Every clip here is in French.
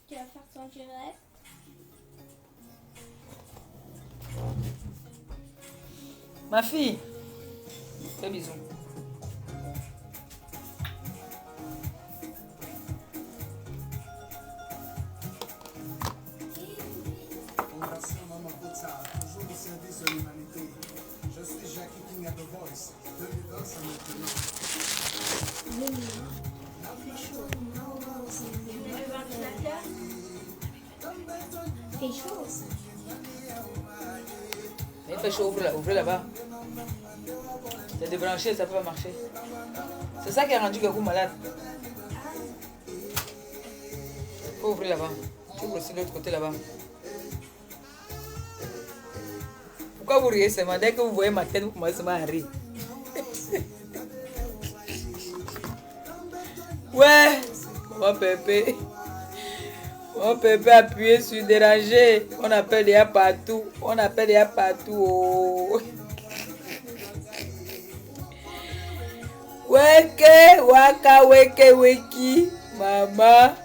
Tu vas faire ton direct. Ma fille, fais bisous. Je suis Jackie King at The Voice. 2020, ça me Fait chaud. Il fait chaud, ouvrez là-bas. C'est débranché, ça peut pas marcher. C'est ça qui a rendu Gakou malade. Il faut ouvrir là-bas. Tu ouvres aussi de l'autre côté là-bas. Pourquoi vous riez seulement? Dès que vous voyez ma tête, vous commencez seulement à rire. Ouais, mon pépé. Mon pépé appuyé sur déranger. On appelle déjà partout. On appelle déjà partout. Oh. Weke, waka, weke, weki. Maman.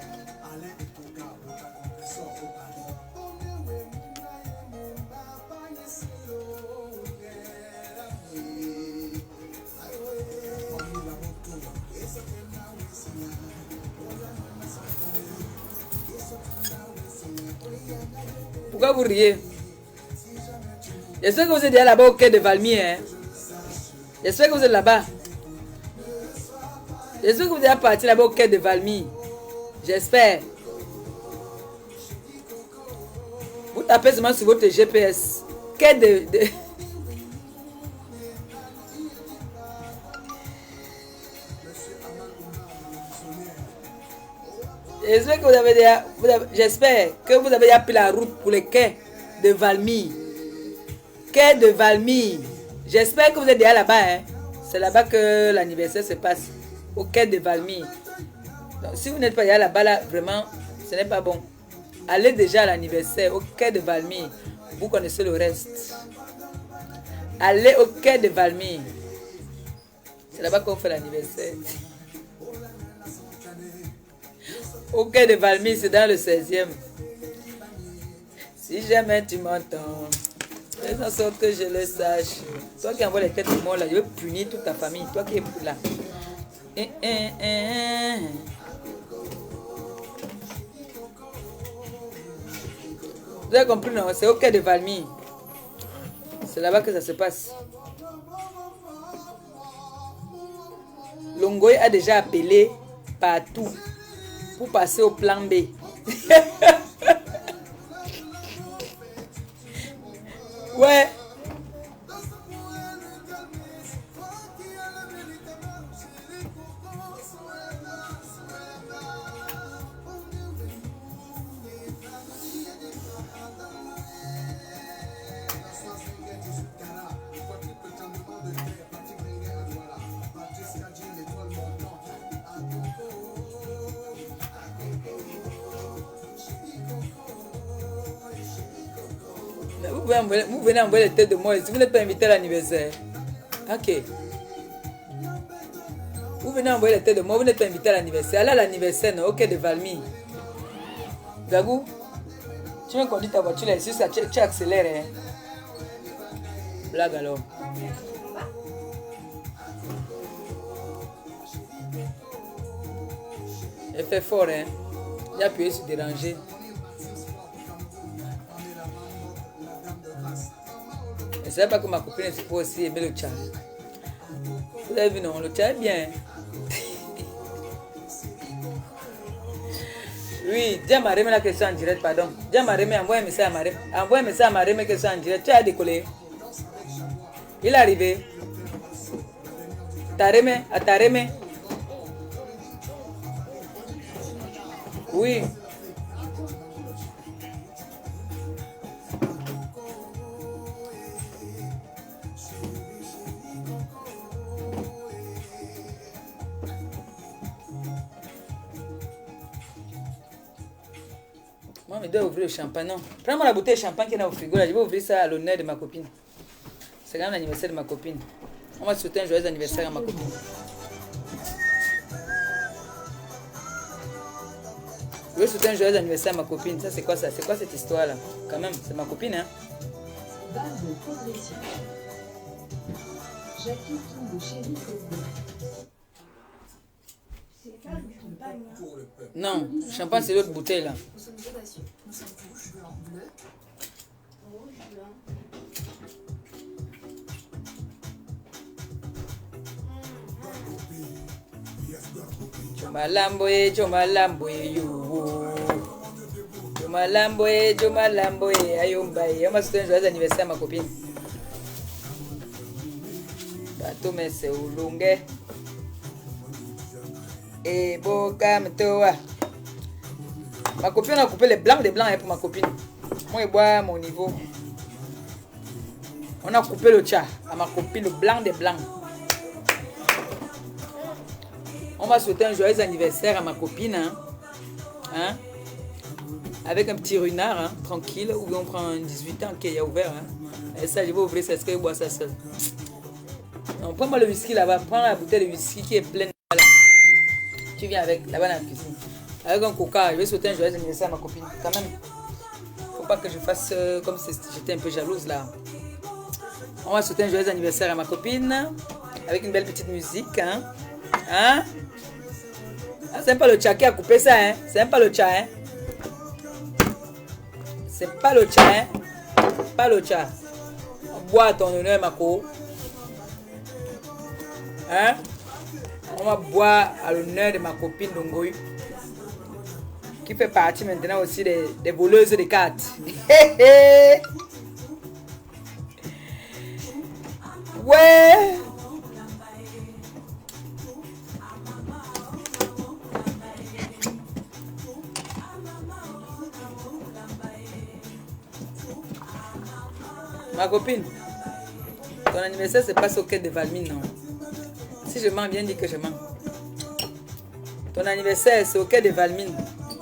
Pourquoi vous riez? J'espère que vous êtes déjà là-bas au quai de Valmy. Hein? J'espère que vous êtes là-bas. J'espère que vous êtes déjà parti là-bas au quai de Valmy. J'espère. Vous tapez seulement sur votre GPS. Quai de... J'espère que vous avez déjà... J'espère que vous avez déjà pris la route pour le quai de Valmy. Quai de Valmy. J'espère que vous êtes déjà là-bas. Hein? C'est là-bas que l'anniversaire se passe. Au quai de Valmy. Donc, si vous n'êtes pas déjà là-bas, là, vraiment, ce n'est pas bon. Allez déjà à l'anniversaire au quai de Valmy. Vous connaissez le reste. Allez au quai de Valmy. C'est là-bas qu'on fait l'anniversaire. Au quai de Valmy, c'est dans le 16e. Si jamais tu m'entends, fais en sorte que je le sache. Toi qui envoies les têtes de mort là, je veux punir toute ta famille. Toi qui es là. Vous avez compris, non? C'est au quai de Valmy. C'est là-bas que ça se passe. Longoy a déjà appelé partout pour passer au plan B. Ouais. Vous venez envoyer les têtes de moi si vous n'êtes pas invité à l'anniversaire. Ok. Vous venez envoyer les têtes de moi, vous n'êtes pas invité à l'anniversaire. Allez à l'anniversaire, non? Ok, de Valmy. Gagou, tu viens conduire ta voiture là, ici, tu accélères. Hein? Blague alors. Elle fait fort, hein? J'ai appuyé sur déranger. Je ne savais pas que ma copine se peut aussi aimer le chat. Vous avez vu, non? Le chat est bien. Oui, dis à Marème la question en direct, pardon. Dis à Marème, envoie un message à Marème. Envoie un message à Marème question en direct. Tu as décollé. Il est arrivé. Tareme, à Tareme. Oui. Moi, je dois ouvrir le champagne. Non. Prends-moi la bouteille de champagne qui est dans le frigo. Là. Je vais ouvrir ça à l'honneur de ma copine. C'est quand même l'anniversaire de ma copine. On va souhaiter un joyeux anniversaire à ma copine. Je veux souhaiter un joyeux anniversaire à ma copine. Ça, c'est quoi ça? C'est quoi cette histoire-là? Quand même, c'est ma copine, hein? Barre de progression. Jackie tombe chérie Cosmo. C'est pas du champagne. Hein. Pour le peuple. Non, champagne, c'est l'autre bouteille, là. Nous sommes audacieux. Nous sommes rouge, blanc, bleu. Rouge, blanc. Chomalamboe, chomalamboe, yo. Chomalamboe, ayombaye. On va souhaiter un joyeux anniversaire à ma copine. Bato mese ulunge. Et boka mtoa. Ma copine a coupé les blancs des blancs hein, pour ma copine. Moi je bois à mon niveau. On a coupé le tcha à ma copine, le blanc des blancs. On va souhaiter un joyeux anniversaire à ma copine. Hein? Avec un petit renard, hein? Tranquille. Ou bien on prend un 18 ans qui est ouvert. Hein? Et ça, je vais ouvrir ça. Est-ce que je bois ça seul? Non, prends-moi le whisky là-bas. Prends la bouteille de whisky qui est pleine. Là. Tu viens avec là-bas dans la cuisine. Avec un coca. Je vais souhaiter un joyeux anniversaire à ma copine. Quand même. Faut pas que je fasse comme si j'étais un peu jalouse là. On va souhaiter un joyeux anniversaire à ma copine. Avec une belle petite musique. Hein? Hein? Ah, c'est pas le tcha qui a coupé ça, hein? C'est pas le tcha, hein? C'est pas le tcha, hein? Pas le tcha. On boit à ton honneur, Mako. Hein? On va boire à l'honneur de ma copine Dongoy, qui fait partie maintenant aussi des voleuses de cartes. Ouais! Ma copine, ton anniversaire se passe au quai de Valmine, non? Si je mens, bien dit que je mens. Ton anniversaire, c'est au quai de Valmine.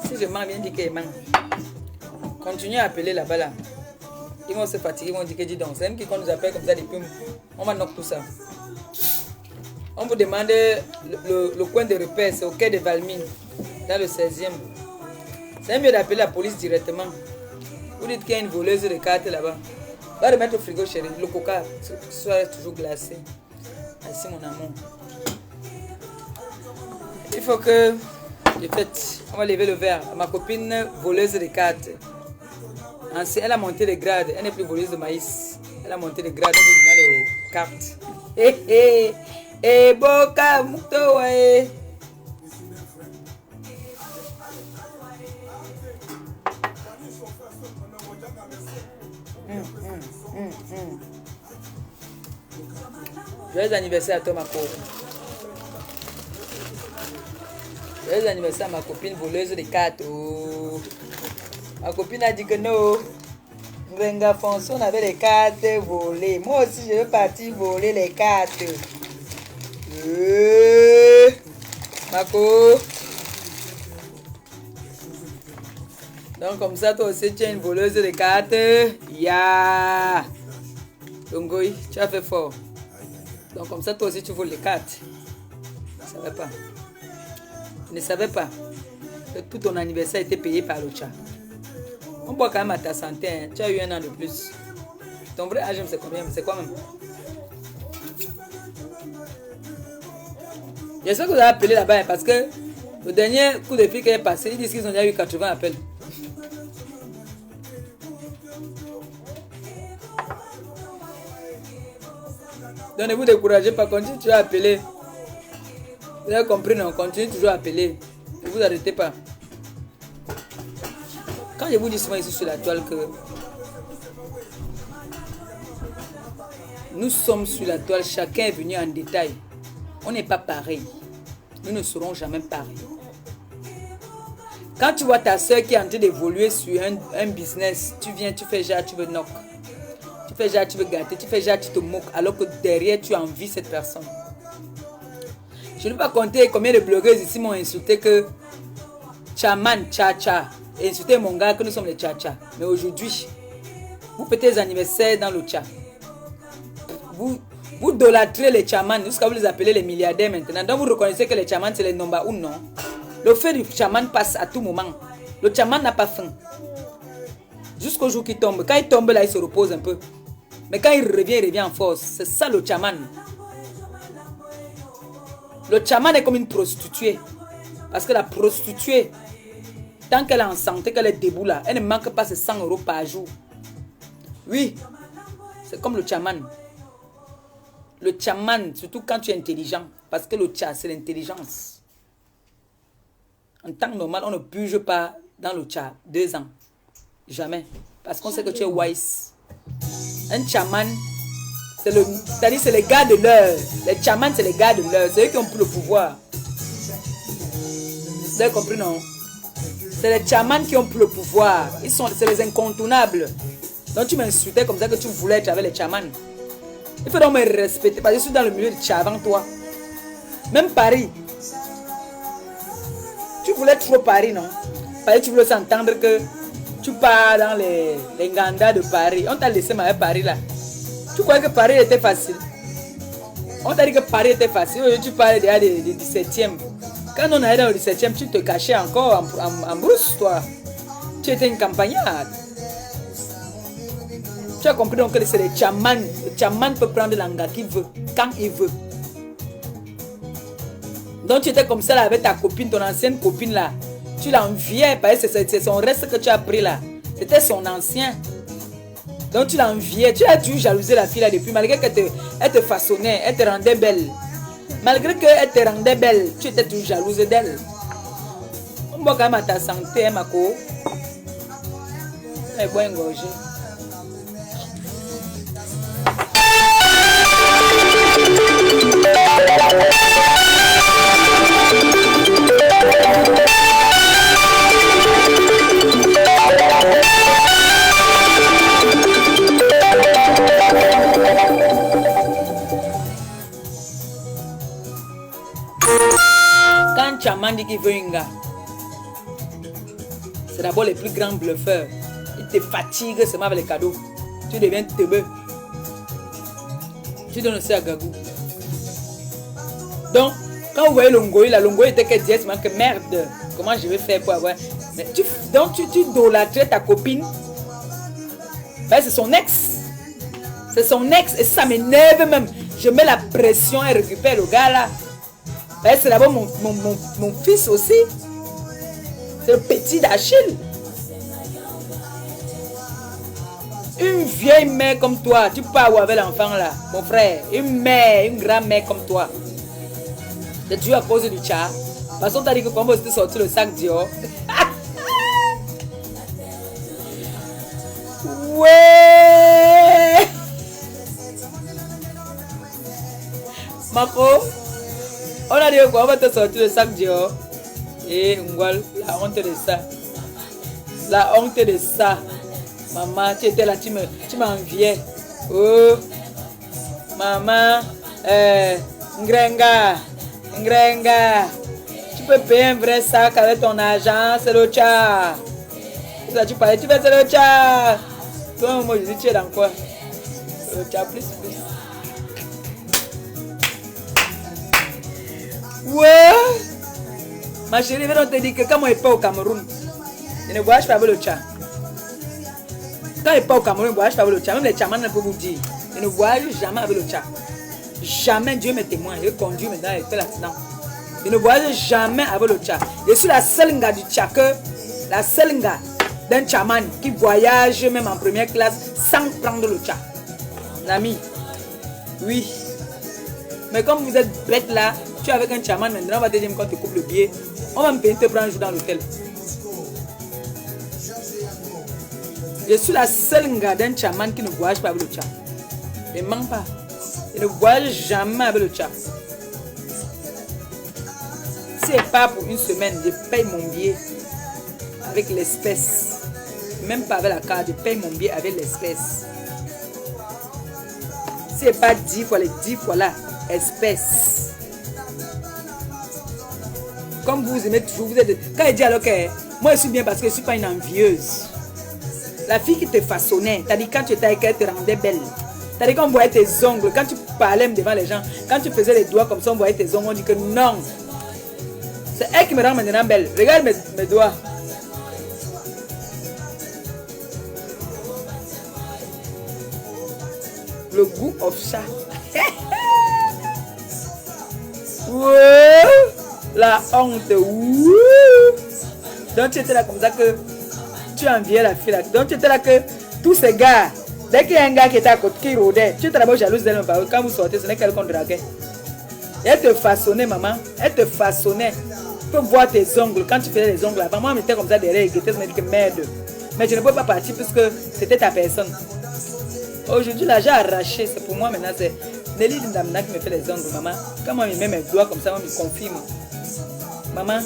Si je mens, bien dit que je mens. Continue à appeler là-bas là. Ils vont se fatiguer, ils vont dire que dis donc. C'est même qui qu'on nous appelle comme ça depuis. On va knock tout ça. On vous demande le coin de repère, c'est au quai de Valmine, dans le 16e. C'est mieux d'appeler la police directement. Vous dites qu'il y a une voleuse de cartes là-bas. Va le mettre au frigo, chérie. Le coca soit toujours glacé. Merci, mon amour. Il faut que je fête. On va lever le verre à ma copine voleuse de cartes. Elle a monté les grades. Elle n'est plus voleuse de maïs. Elle a monté les grades. Elle a les cartes. Boka Mutoe. Joyeux anniversaire à toi, ma copine. Joyeux anniversaire à ma copine voleuse de cartes. Oh. Ma copine a dit que non. Venga Fonson avait les cartes volées. Moi aussi, je veux partir voler les cartes. Mako. Donc, comme ça, toi aussi, tu es une voleuse de cartes. Ya. Dongoy, tu as fait fort. Donc comme ça, toi aussi, tu voles les cartes. Tu ne savais pas. Tu ne savais pas que tout ton anniversaire était payé par le chat. On boit quand même à ta santé. Hein. Tu as eu 1 an de plus. Ton vrai âge, c'est combien? C'est quoi même? J'espère que vous avez appelé là-bas hein, parce que le dernier coup de fil qui est passé, ils disent qu'ils ont déjà eu 80 appels. Donc ne vous découragez pas, continuez toujours à appeler. Vous avez compris, non? Continuez toujours à appeler. Ne vous arrêtez pas. Quand je vous dis souvent ici sur la toile que nous sommes sur la toile, chacun est venu en détail. On n'est pas pareil. Nous ne serons jamais pareils. Quand tu vois ta soeur qui est en train d'évoluer sur un business, tu viens, tu fais genre, tu veux knock. Tu fais genre, tu veux gâter, tu fais genre, tu te moques, alors que derrière, tu envies cette personne. Je ne vais pas compter combien de blogueuses ici m'ont insulté que Chaman, Cha-Cha, et insulté mon gars que nous sommes les Cha-Cha. Mais aujourd'hui, vous fêtez les anniversaires dans le chat. vous idolâtrez les chamans jusqu'à vous les appelez les milliardaires maintenant. Donc vous reconnaissez que les chamans c'est les number 1, non? Le feu du chaman passe à tout moment. Le chaman n'a pas faim. Jusqu'au jour qu'il tombe. Quand il tombe là, il se repose un peu. Mais quand il revient en force. C'est ça le chaman. Le chaman est comme une prostituée. Parce que la prostituée, tant qu'elle est en santé, qu'elle est debout là, elle ne manque pas ses 100 € par jour. Oui, c'est comme le chaman. Le chaman, surtout quand tu es intelligent. Parce que le cha, c'est l'intelligence. En temps normal, on ne purge pas dans le cha 2 ans. Jamais. Parce qu'on sait que tu es wise. Un chaman, c'est-à-dire c'est les gars de l'heure. Les chamans, c'est les gars de l'heure. C'est eux qui ont pris le pouvoir. Vous avez compris, non? C'est les chamans qui ont pris le pouvoir. C'est les incontournables. Donc tu m'insultais comme ça que tu voulais être avec les chamans. Il faut donc me respecter parce que je suis dans le milieu du cha avant toi. Même Paris. Tu voulais trop Paris, non? Parce que tu voulais s'entendre que tu pars dans les gandas de Paris. On t'a laissé avec Paris là. Tu croyais que Paris était facile? On t'a dit que Paris était facile. Tu parlais déjà des 17e. Quand on allait dans le 17e, tu te cachais encore en brousse, toi. Tu étais une campagnarde. Tu as compris donc que c'est les chamans. Le chaman peut prendre l'anga qu'il veut, quand il veut. Donc tu étais comme ça là avec ta copine, ton ancienne copine là. Tu l'enviais parce que c'est son reste que tu as pris là. C'était son ancien. Donc tu l'enviais. Tu as dû jalouser la fille là depuis. Malgré qu'elle te façonnait, elle te rendait belle. Malgré qu'elle te rendait belle, tu étais toujours jalouse d'elle. On voit quand même à ta santé, hein, ma co. Elle est bien engorgée. Quand Chaman dit qu'il veut un gars, c'est d'abord les plus grands bluffeurs. Il te fatigue seulement avec les cadeaux. Tu deviens teubeux. Tu donnes aussi à Gagou. Donc, quand vous voyez Longoï, la Longoï était que directement que merde. Comment je vais faire pour avoir. Mais donc tu idolâtrais ta copine. C'est son ex. C'est son ex. Et ça m'énerve même. Je mets la pression et récupère le gars là. C'est d'abord mon fils aussi. C'est le petit d'Achille. Une vieille mère comme toi, tu pars avec l'enfant là, mon frère. Une mère, une grand-mère comme toi. C'est dû à cause du chat. Parce qu'on t'a dit que quand vous êtes sorti le sac Dior. Ouais. Marco, on a dit quoi, on va te sortir le sac Dior. Et Ngwal, la honte de ça. La honte de ça. Maman, tu étais là, tu m'enviais. Oh, maman, Ngrenga, tu peux payer un vrai sac avec ton argent, c'est le tcha. Là, tu parlais, tu fais c'est le tcha. Toi, moi, je dis, tu es dans quoi? Le tcha, plus. Ouais. Ma chérie, on te dit que quand moi, je suis pas au Cameroun, je ne voyage pas avec le tcha. Quand il n'est pas au Cameroun, il ne voyage pas avec le tcha. Même les chamans ne peuvent vous dire. Il ne voyage jamais avec le tcha. Jamais, Dieu m'est témoin. Il conduit maintenant, il fait l'accident. Il ne voyage jamais avec le tcha. Je suis la seule gars du tcha la seule gars d'un chaman qui voyage même en première classe sans prendre le tcha. L'ami, oui. Mais comme vous êtes bête là, tu es avec un chaman maintenant, on va te dire quand tu coupes le billet, on va me payer te prendre un jour dans l'hôtel. Je suis la seule gars d'un chaman qui ne voyage pas avec le tcha. Ne mens pas. Il ne voyage jamais avec le tcha. Si c'est pas pour une semaine, je paye mon billet avec l'espèce. Même pas avec la carte, je paye mon billet avec l'espèce. Si c'est pas 10 fois les 10 fois là, espèce. Comme vous aimez toujours, vous êtes. Quand il dit alors que moi je suis bien parce que je ne suis pas une envieuse. La fille qui te façonnait, t'as dit quand tu étais avec elle, te rendait belle. C'est-à-dire qu'on voyait tes ongles. Quand tu parlais devant les gens, quand tu faisais les doigts comme ça, on voyait tes ongles. On dit que non. C'est elle qui me rend maintenant belle. Regarde mes doigts. Le goût of chat. Ouais. La honte. Ouais. Donc tu étais là comme ça que tu enviais la fille là. Donc tu étais là que tous ces gars, dès qu'il y a un gars qui était à côté, qui rôdait, tu étais d'abord jalouse d'elle. Quand vous sortez, ce n'est qu'elle qu'on draguait. Elle te façonnait, maman. Elle te façonnait. Tu peux voir tes ongles. Quand tu faisais les ongles avant, moi, je m'étais comme ça derrière et je me dis que merde. Mais je ne peux pas partir puisque c'était ta personne. Aujourd'hui, là, j'ai arraché. C'est pour moi maintenant. C'est Nelly Lindamna qui me fait les ongles, maman. Quand moi, je mets mes doigts comme ça, moi, je me confirme. Maman,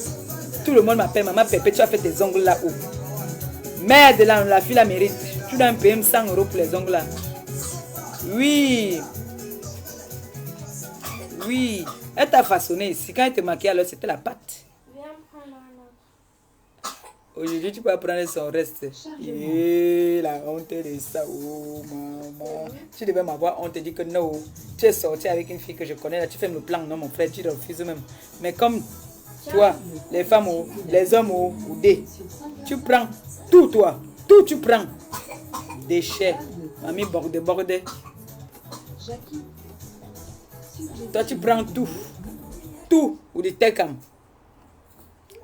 tout le monde m'appelle. Maman Pépé, tu as fait tes ongles là-haut. Merde, la fille la mérite. Tu dois me payer 100 € pour les ongles là. Oui. Oui. Elle t'a façonné ici. Quand elle te maquillait, alors c'était la pâte. Viens prendre un autre. Aujourd'hui, tu peux prendre son reste. Yeah, la honte de ça. Oh, maman. Tu devais m'avoir honte. Dit que non. Tu es sorti avec une fille que je connais. Là, tu fais le plan. Non, mon frère, tu refuses même. Mais comme toi, les femmes, les hommes, ou des, tu prends tout, toi. Tout, tu prends. Déchets. Mamie, bordé. Jackie. Toi, tu prends tout. Tout. Ou du tekam.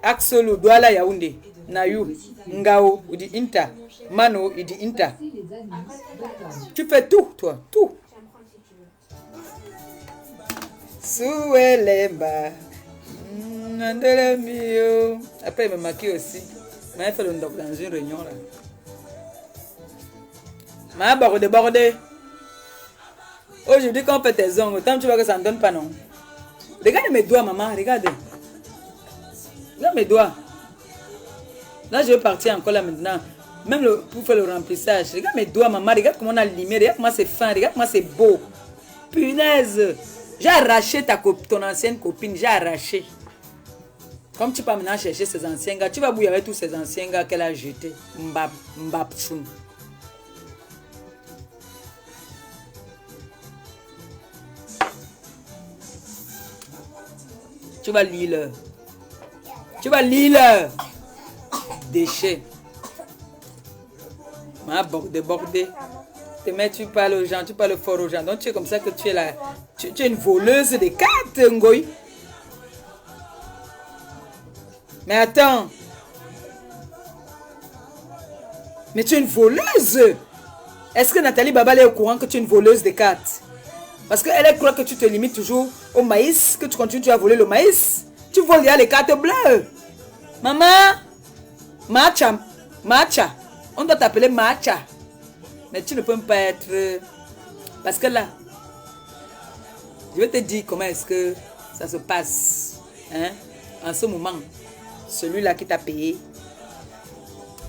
Axolo, Douala Yaoundé. Nayou, Ngao, ou du Inta. Mano, ou du Inta. Les amis de Tu fais tout, toi. Tout. J'en prends si tu veux. Souelemba. Après, il me maquille aussi. Mais elle fait le doc dans une réunion là. Ma bordé. Aujourd'hui, quand on fait tes ongles, tant tu vois que ça ne donne pas, non? Regarde mes doigts, maman, regarde. Regarde mes doigts. Là, je vais partir encore là maintenant. Même pour faire le remplissage. Regarde mes doigts, maman. Regarde comment on a limé. Regarde comment c'est fin. Regarde comment c'est beau. Punaise. J'ai arraché ton ancienne copine. J'ai arraché. Comme tu peux maintenant chercher ces anciens gars. Tu vas bouillir avec tous ces anciens gars qu'elle a jetés. Mbap, choum. Tu vas lire. Déchets. Ma bordé. Mais tu parles aux gens, tu parles fort aux gens. Donc tu es comme ça que tu es là. Tu es une voleuse de cartes, Ngoï. Mais attends. Mais tu es une voleuse. Est-ce que Nathalie Babal est au courant que tu es une voleuse de cartes? Parce qu'elle croit que tu te limites toujours au maïs, que tu continues à voler le maïs. Tu voles déjà les cartes bleues. Maman, Macha. On doit t'appeler Macha. Mais tu ne peux pas être... Parce que là, je vais te dire comment est-ce que ça se passe. Hein? En ce moment, celui-là qui t'a payé,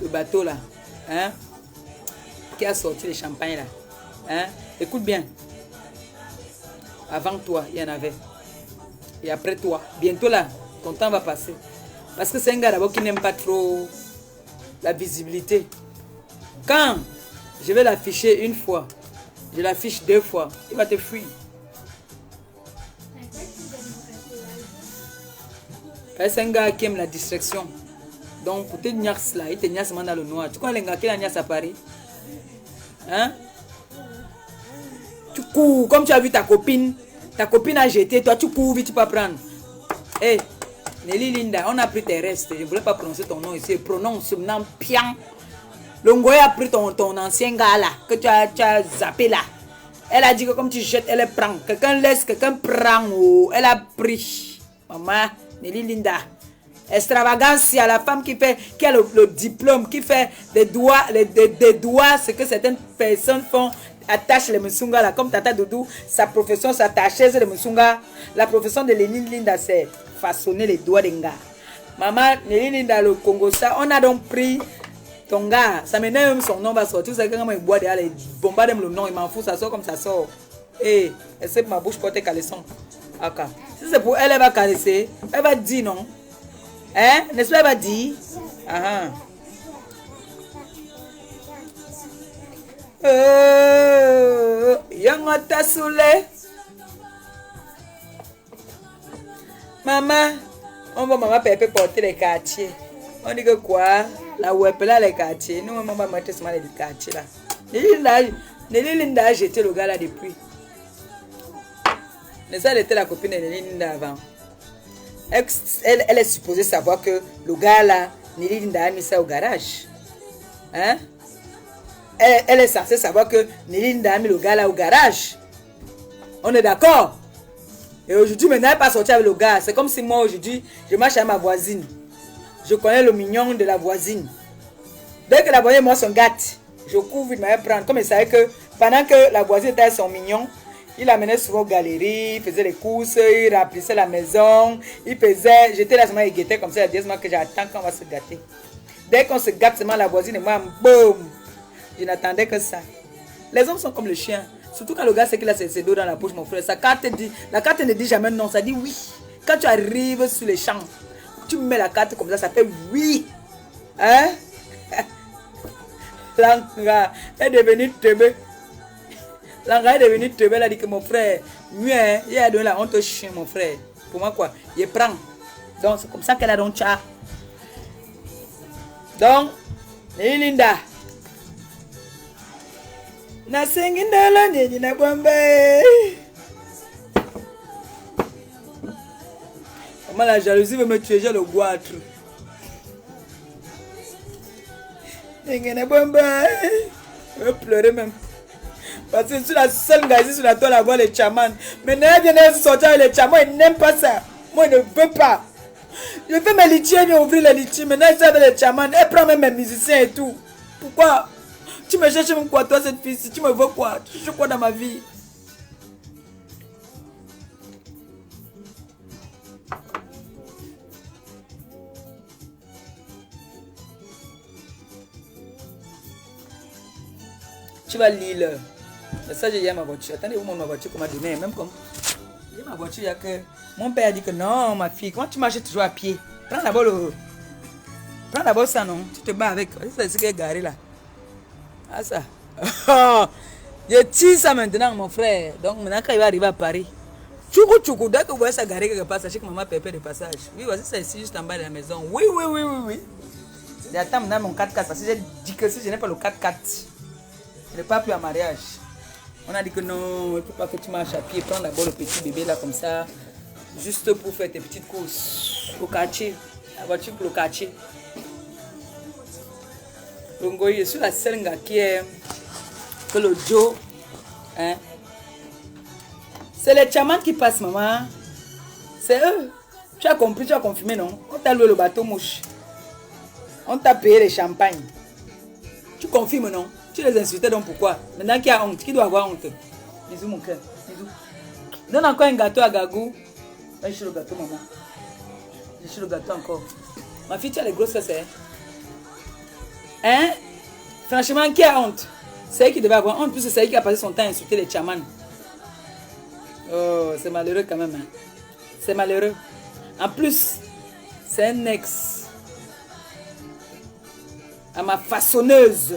le bateau là, hein? Qui a sorti les champagnes là. Hein? Écoute bien. Avant toi, il y en avait. Et après toi, bientôt là, ton temps va passer. Parce que c'est un gars d'abord qui n'aime pas trop la visibilité. Quand je vais l'afficher une fois, je l'affiche 2 fois, il va te fuir. C'est un gars qui aime la distraction. Donc pour te niasse là, il te niasse dans le noir. Tu connais les gars qui la niasse à Paris? Hein? Tu cours, comme tu as vu ta copine a jeté, toi tu cours vite, tu peux prendre. Hé, Nelly Linda, on a pris tes restes. Je ne voulais pas prononcer ton nom ici. Prononce maintenant Pian. Le Ngoy a pris ton ancien gars là, que tu as zappé là. Elle a dit que comme tu jettes, elle prend. Quelqu'un laisse, quelqu'un prend. Oh, elle a pris. Maman, Nelly Linda. Extravagance, il y a la femme qui a le diplôme, qui fait des doigts, des doigts, ce que certaines personnes font. Attache les Musunga là, comme Tata Doudou, sa profession s'attacher les Musunga. La profession de Nelly Linda, c'est façonner les doigts des gars. Maman, Nelly Linda, le Congo, ça, on a donc pris ton gars. Ça m'énerve même son nom va sortir. Vous savez quand il boit derrière, il bombarde le nom, il m'en fout, ça sort comme ça sort. Et essaie que ma bouche porte caleçon. Ok. Si c'est pour elle, elle va caresser. Elle va dire non. Hein? N'est-ce pas, elle va dire? Ah. Young on t'a saoulé. Maman, on va maman Pépé porter les quartiers. On dit que quoi? La web là, les quartiers. Nous, maman va mettre seulement les quartiers là. Nelly a jeté le gars là depuis. Mais ça, elle était la copine de Nelly Linda avant. Elle est supposée savoir que le gars là, Nelly Linda a mis ça au garage. Hein? Elle est censée savoir que Nelly Linda a mis le gars là au garage. On est d'accord? Et aujourd'hui, maintenant, elle n'est pas sortie avec le gars. C'est comme si moi, aujourd'hui, je marche avec ma voisine. Je connais le mignon de la voisine. Dès que la voisine et moi sont gâtes, je couvre, il m'avait prendre. Comme il savait que pendant que la voisine était avec son mignon, il amenait souvent aux galeries, il faisait les courses, il remplissait la maison, il faisait... J'étais là, il guettait comme ça, il y a 10 mois que j'attends qu'on va se gâter. Dès qu'on se gâte, seulement la voisine et moi, boum! Je n'attendais que ça. Les hommes sont comme le chien. Surtout quand le gars sait qu'il a ses dos dans la bouche, mon frère. La carte ne dit jamais non, ça dit oui. Quand tu arrives sur les champs, tu mets la carte comme ça fait oui. Hein? L'anga est devenu teubé. L'anga est devenu teubé. Elle a dit que mon frère, mieux, il a donné la honte au chien, mon frère. Pour moi, quoi? Il prend. Donc, c'est comme ça qu'elle a donc tcha. Donc, Linda. Na singindala nini na bombe. Comment la jalousie veut me tuer, j'ai le goitre. Nini na bombe. Je vais pleurer même. Parce que je suis la seule gars ici sur la toile à voir les chamans. Mais n'a bien sortir avec les chamans, ils n'aiment pas ça. Moi, je ne veux pas. Je fais mes litiers, mais ouvrir les litiers. Maintenant, je suis avec les chamans. Elle prend même mes musiciens et tout. Pourquoi? Tu me cherches même quoi, toi, cette fille? Si tu me veux quoi? Tu cherches quoi dans ma vie? Tu vas lire. Mais ça, j'ai ma voiture. Attendez, où ma voiture qu'on m'a donné? Même comme... J'ai ma voiture, il y a que... Mon père a dit que non, ma fille, comment tu marches toujours à pied? Prends d'abord le... Prends d'abord ça, non? Tu te bats avec... C'est ce qui est garé là. Ah ça. Je tire ça maintenant, mon frère. Donc maintenant quand il va arriver à Paris, tchoukou, dès que vous voyez ça garé quelque part, sachez que maman Pépé de passage. Oui, voici ça ici, juste en bas de la maison. Oui. J'attends maintenant mon 4x4 parce que j'ai dit que si je n'ai pas le 4x4, je n'ai pas plus à mariage. On a dit que non, il ne faut pas que tu marches à pied. Prends d'abord le petit bébé là comme ça, juste pour faire tes petites courses au quartier. La voiture pour le quartier. Donc, je suis la seule gars qui est que le Joe. Hein? C'est les chamans qui passent, maman. C'est eux. Tu as compris, tu as confirmé, non? On t'a loué le bateau mouche. On t'a payé les champagnes. Tu confirmes, non? Tu les insultais, donc pourquoi? Maintenant qui a honte, qui doit avoir honte? Bisous, mon cœur. Bisous. Donne encore un gâteau à Gagou. Je suis le gâteau, maman. Je suis le gâteau encore. Ma fille, tu as les grosses fesses, hein? Hein? Franchement, qui a honte? C'est elle qui devait avoir honte, puisque c'est elle qui a passé son temps à insulter les chamans. Oh, c'est malheureux quand même. Hein? C'est malheureux. En plus, c'est un ex à ma façonneuse,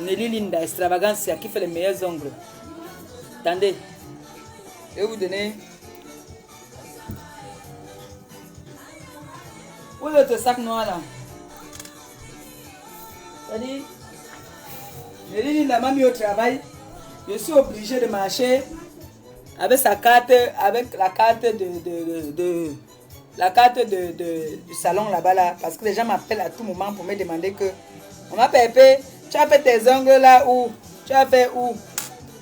Nelly Linda Extravaganza, qui fait les meilleurs ongles. Attendez, je vais vous donner. Où est votre sac noir là? C'est-à-dire, Nelly Linda m'a mis au travail. Je suis obligé de marcher avec sa carte, avec la carte du salon là-bas là, parce que les gens m'appellent à tout moment pour me demander que maman Pépé, tu as fait tes ongles là où? Tu as fait où?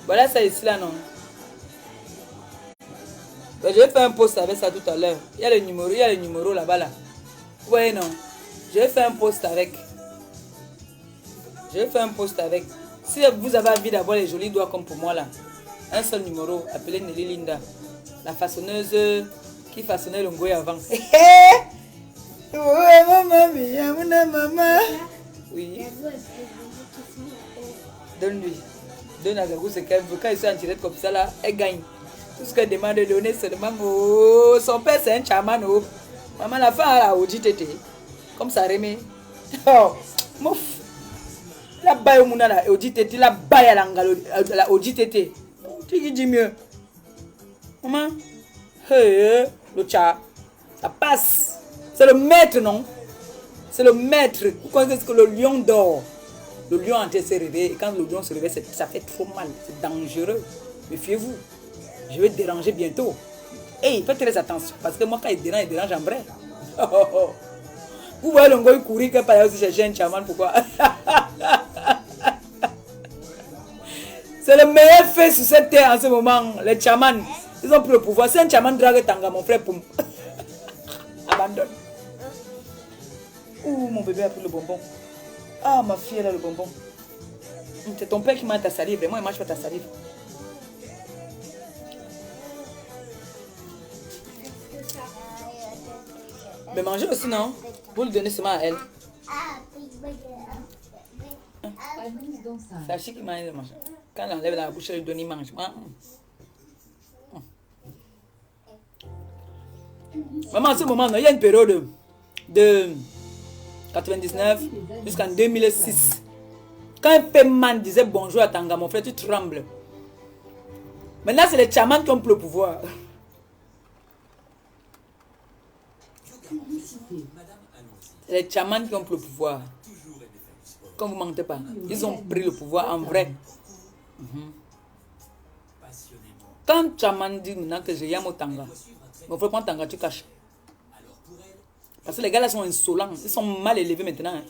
Voilà ça ici là non. Ben, je vais faire un post avec ça tout à l'heure. Il y a le numéro là-bas là. Oui non. Je vais faire un post avec. Si vous avez envie d'avoir les jolis doigts comme pour moi là, un seul numéro, appelez Nelly Linda, la façonneuse qui façonnait le ngoy avant. Maman. Oui. Donne-lui. Donne à Gagou ce qu'elle veut. Quand il est en direct comme ça là, elle gagne. Tout ce qu'elle demande de donner, c'est seulement oh, son père c'est un chaman. Oh. Maman la femme a la OJTT. Comme ça remet. Oh, mouf. La baille au mouna la OJTT, la baille à la OJTT. Qui dit mieux? Maman? Hey, le chat. Ça passe. C'est le maître, non? C'est le maître. Vous connaissez que le lion dort. Le lion entier se réveille. Et quand le lion se réveille, ça fait trop mal. C'est dangereux. Méfiez-vous. Je vais déranger bientôt. Hey, faites très attention. Parce que moi, quand il dérange en vrai. Vous voyez le gars courir que par là aussi chercher un chaman. Pourquoi? C'est le meilleur fait sur cette terre en ce moment. Les chamans, ils ont pris le pouvoir. Si un chaman drague Tanga, mon frère, poum. Abandonne. Ouh, mon bébé a pris le bonbon. Ah, ma fille, elle a le bonbon. C'est ton père qui mange ta salive. Moi, il mange pas ta salive. Mais manger aussi, non? Vous le donnez seulement à elle. Annonce dans sa. C'est Achille qui mange. Quand elle enlève dans la bouche, elle lui donne, il mange. Maman, en ce moment, non, il y a une période de 99 jusqu'en 2006. Quand un paiement disait bonjour à Tanga, mon frère, tu trembles. Maintenant, c'est les chamans qui ont le pouvoir. C'est les chamans qui ont le pouvoir. Quand vous ne mentez pas, ils ont pris le pouvoir en vrai. Quand chaman dit maintenant que je y au Tanga, mon frère, prends Tanga, tu caches. Parce que les gars là sont insolents, ils sont mal élevés maintenant. Hein.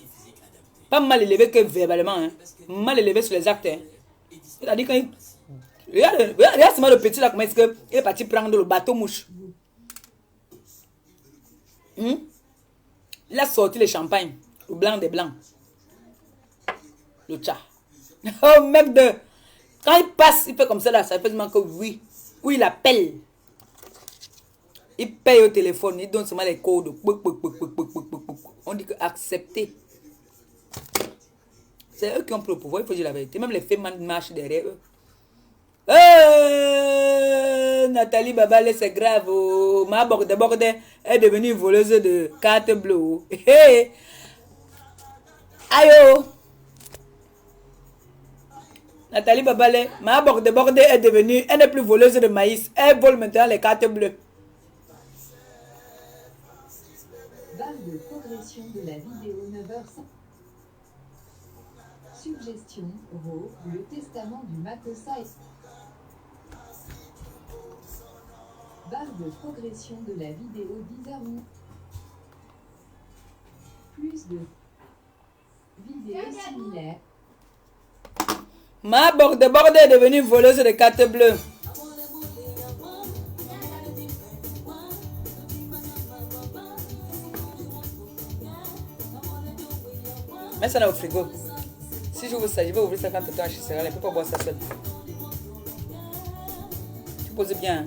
Pas mal élevés que verbalement, hein. Mal élevés sur les actes. Hein. C'est-à-dire que. Regarde seulement le petit là, comment est-ce qu'il est parti prendre le bateau mouche. Il a sorti le champagne, le blanc des blancs. Le chat. Oh mec de. Quand il passe, il fait comme ça là, ça fait seulement que oui. Ou il appelle. Il paye au téléphone, il donne seulement les codes. On dit que accepter. C'est eux qui ont pris le pouvoir, il faut dire la vérité. Même les femmes marchent derrière eux. Nathalie Babale, c'est grave. Oh. Ma borde est devenue une voleuse de cartes bleues. Hey. Aïe oh. Nathalie Babale, ma borde est devenue, elle n'est plus voleuse de maïs. Elle vole maintenant les cartes bleues. Barre de progression de la vidéo 9h05. Suggestion, Ro, le testament du Makossa est... Barre de progression de la vidéo 10h11. Plus de vidéos similaires. Ma borde est devenue voleuse de cartes bleues. Mets ça là au frigo. Si je ouvre ça, je vais ouvrir ça quand tu seras. Elle ne peut pas boire ça seule. Tu poses bien.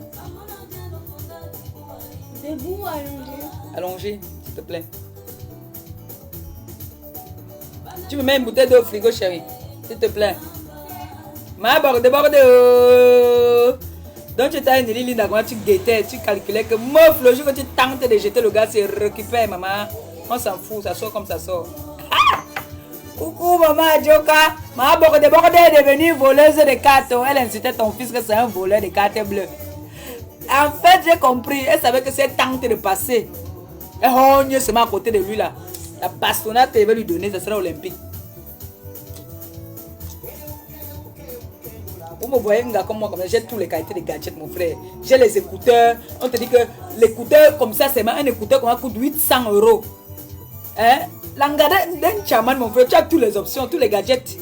Debout ou allongé? Allongez, s'il te plaît. Tu me mets une bouteille d'eau au frigo, chérie. S'il te plaît. Ma borde. Oh. Donc tu étais une ligne comment tu guettais, tu calculais que mof, le jour que tu tentes de jeter le gars, c'est récupéré, maman. On s'en fout, ça sort comme ça sort. Coucou maman Djoka. Ma borde est devenue voleuse de cartes. Elle incitait ton fils que c'est un voleur de cartes bleues. En fait, j'ai compris. Elle savait que c'est tenté de passer. Elle rogne seulement à côté de lui là. La bastonnade qu'elle va lui donner, ça sera olympique. Vous me voyez un gars comme moi, comme ça, j'ai tous les qualités de gadgets, mon frère. J'ai les écouteurs. On te dit que l'écouteur comme ça, c'est un écouteur qui coûte 800 €. Hein? L'engada d'un chaman, mon frère, tu as toutes les options, tous les gadgets.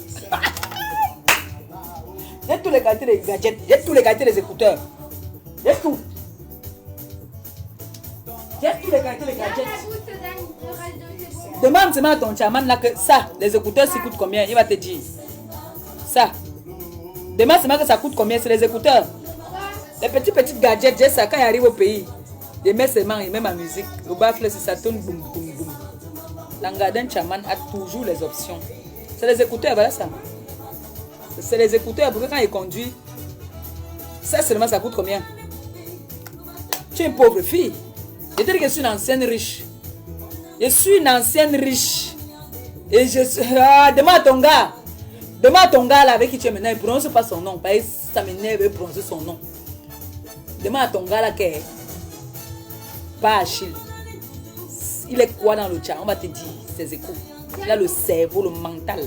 J'ai tous les qualités des gadgets, j'ai tous les qualités des écouteurs. J'ai tout. J'ai tous les qualités des gadgets. Demande seulement à ton chaman là que ça, les écouteurs, ça coûte combien? Il va te dire. Ça. Demande seulement que ça coûte combien? C'est les écouteurs. Les petits gadgets, j'ai ça quand il arrive au pays. Je mets seulement, il met ma musique. Le baffle, si ça tourne, boum, boum, boum. L'engadin chaman a toujours les options. C'est les écouteurs, voilà ça. C'est les écouteurs, parce que quand il conduit, ça seulement ça coûte combien? Tu es une pauvre fille. Je te dis que je suis une ancienne riche. Je suis une ancienne riche. Et je suis... Ah, demande à ton gars. Demande à ton gars là avec qui tu es maintenant. Il ne prononce pas son nom. Ça m'énerve de prononcer son nom. Demande à ton gars là qui est pas Achille. Il est quoi dans le chat? On va te dire ses échos. Il a le cerveau, le mental.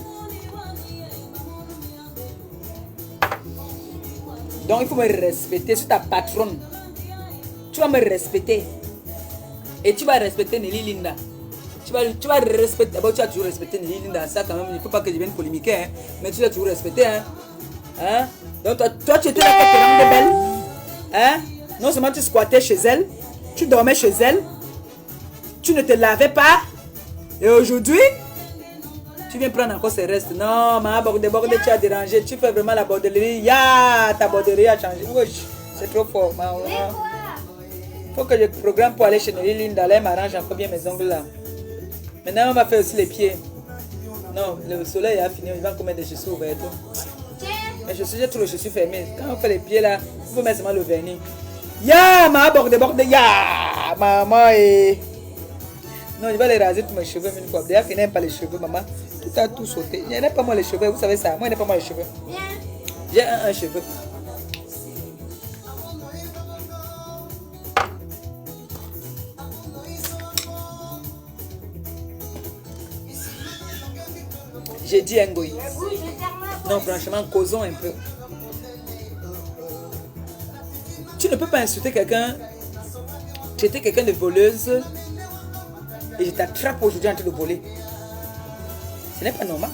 Donc il faut me respecter. Je suis ta patronne. Tu vas me respecter. Et tu vas respecter Nelly Linda. Tu vas respecter. D'abord, tu as toujours respecté Nelly Linda. Ça, quand même, il ne faut pas que je vienne polémiquer. Hein. Mais tu as toujours respecté. Hein. Hein? Donc, toi, tu étais là quand tu étais belle. Hein? Non seulement tu squattais chez elle, tu dormais chez elle, tu ne te lavais pas. Et aujourd'hui, tu viens prendre encore ses restes. Non, ma borde, tu as dérangé. Tu fais vraiment la bordellerie. Ya, ta bordellerie a changé. Wesh, c'est trop fort. Il faut que je programme pour aller chez Nelly Linda. Là, elle m'arrange encore bien mes ongles là. Maintenant, on va faire aussi les pieds. Non, le soleil a fini. Il va encore mettre des chaussures ouvertes. Mais j'ai trop les chaussures fermées. Quand on fait les pieds là, il faut mettre seulement le vernis. Ya, ma borde, ya, maman et... Non, je vais les raser tous mes cheveux une fois. D'ailleurs, il n'aime pas les cheveux, maman. Tout a tout sauté. Il n'aime pas moi les cheveux, vous savez ça. Moi, il n'aime pas moi les cheveux. J'ai un cheveu. J'ai dit un goy. Non, franchement, causons un peu. Tu ne peux pas insulter quelqu'un. Tu étais quelqu'un de voleuse et je t'attrape aujourd'hui en train de voler. Ce n'est pas normal.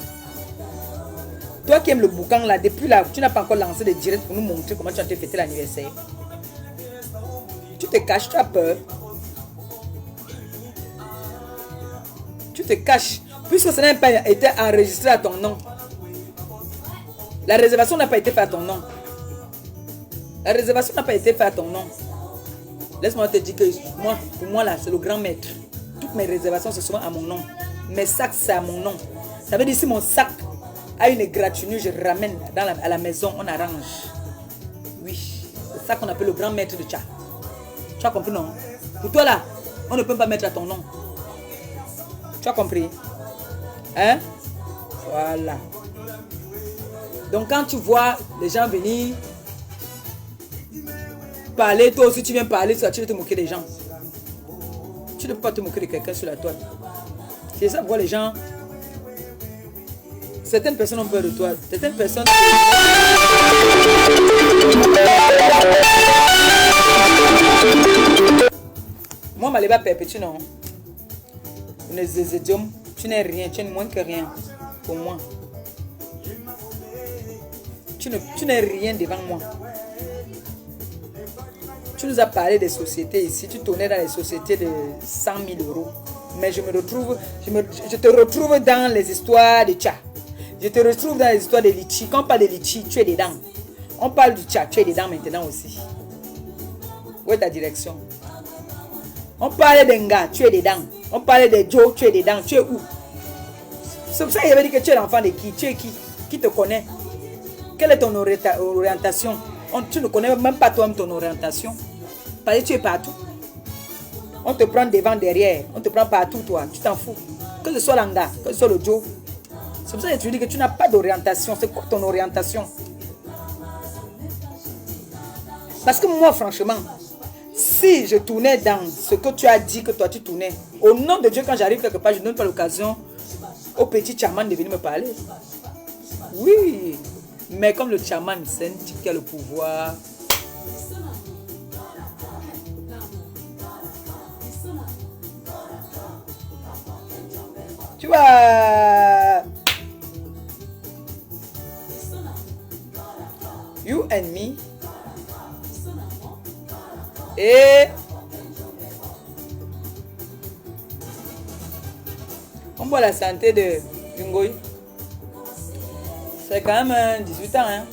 Toi qui aimes le boucan là, depuis là, tu n'as pas encore lancé des directs pour nous montrer comment tu as fêté l'anniversaire. Tu te caches, tu as peur. Tu te caches. Puisque ça n'a pas été enregistré à ton nom. La réservation n'a pas été faite à ton nom. La réservation n'a pas été faite à ton nom. Laisse-moi te dire que moi, pour moi là, c'est le grand maître. Toutes mes réservations, c'est souvent à mon nom. Mes sacs, c'est à mon nom. Ça veut dire si mon sac a une égratignure, je ramène à la maison, on arrange. Oui, c'est ça qu'on appelle le grand maître de chat. Tu as compris, non? Pour toi là, on ne peut pas mettre à ton nom. Tu as compris? Hein? Voilà. Donc quand tu vois les gens venir parler, toi aussi tu viens parler, tu vas te moquer des gens. Tu ne peux pas te moquer de quelqu'un sur la toile. C'est ça pourquoi les gens... Certaines personnes ont peur de toi. Certaines personnes... Moi, ma léba perpétue, non. Tu n'es rien, tu n'es moins que rien. Pour moi. Tu n'es rien devant moi. Tu nous as parlé des sociétés ici. Tu tournais dans les sociétés de 100 000 euros. Mais je te retrouve dans les histoires de tcha. Je te retrouve dans les histoires de litchi. Quand on parle de litchi, tu es dedans. On parle du tcha, tu es dedans maintenant aussi. Où est ta direction? On parlait d'Enga, tu es dedans. On parlait de Joe, tu es dedans. Tu es où? C'est pour ça qu'il avait dit que tu es l'enfant de qui? Tu es qui? Qui te connaît? Quelle est ton orientation? Tu ne connais même pas toi-même ton orientation. Parce que tu es partout. On te prend devant, derrière. On te prend partout, toi. Tu t'en fous. Que ce soit l'Anga, que ce soit le Joe. C'est pour ça que tu dis que tu n'as pas d'orientation. C'est quoi ton orientation? Parce que moi, franchement, si je tournais dans ce que tu as dit que toi tu tournais, au nom de Dieu, quand j'arrive quelque part, je ne donne pas l'occasion au petit chaman de venir me parler. Oui, mais comme le chaman, c'est un type qui a le pouvoir. Tu vois, you and me. Et on voit la santé de Ngoy. C'est quand même 18 ans. Hein.